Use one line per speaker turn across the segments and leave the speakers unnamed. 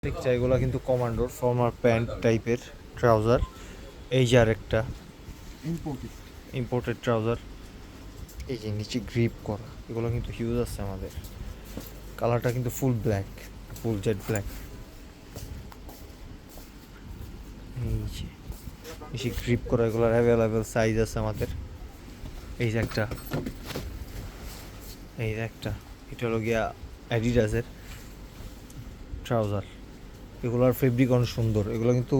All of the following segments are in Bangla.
দেখছি এগুলো কিন্তু কমান্ডোর ফর্মার প্যান্ট টাইপের ট্রাউজার। এই যে আরেকটা ইম্পোর্টেড ট্রাউজার। এই যে নিচে গ্রিপ করা, এগুলো কিন্তু হিউজ আছে আমাদের। কালারটা কিন্তু full black, full jet black. এই যে নিচে গ্রিপ করা, এগুলোর অ্যাভেলেবেল সাইজ আছে আমাদের। এই যে একটা, এটা হলো গিয়া অ্যাডিডাসের ট্রাউজার। এগুলোর ফেব্রিক অনেক সুন্দর, এগুলো কিন্তু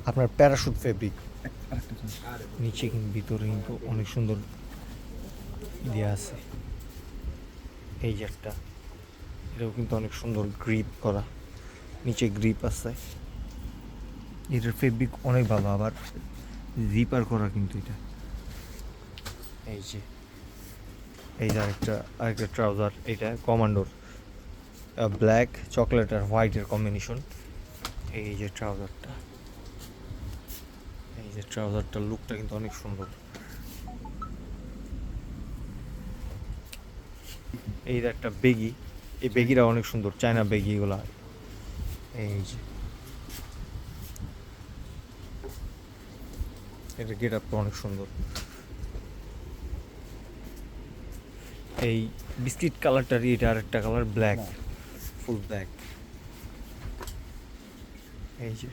আপনার প্যারাশুট ফেব্রিক। নিচে কিন্তু ভিতরে কিন্তু অনেক সুন্দর দেওয়া আছে। এই যে একটা, এটাও কিন্তু অনেক সুন্দর গ্রিপ করা, নিচে গ্রিপ আছে। এটার ফেব্রিক অনেক ভালো, আবার জিপার করা কিন্তু এটা। এই যে আরেকটা ট্রাউজার, এটা কমান্ডোর, ব্ল্যাক চকলেট আর হোয়াইটের কম্বিনেশন। এই যে ট্রাউজারটার লুকটা কিন্তু অনেক সুন্দর। এই যে একটা বেগি, এই বেগিটা অনেক সুন্দর, চায়না বেগি এগুলা। এই যে এটা গেট আপটা অনেক সুন্দর। এই বিস্কিট কালারটারই এটা আরেকটা কালার, ব্ল্যাক, ফুল ব্ল্যাক। এই যে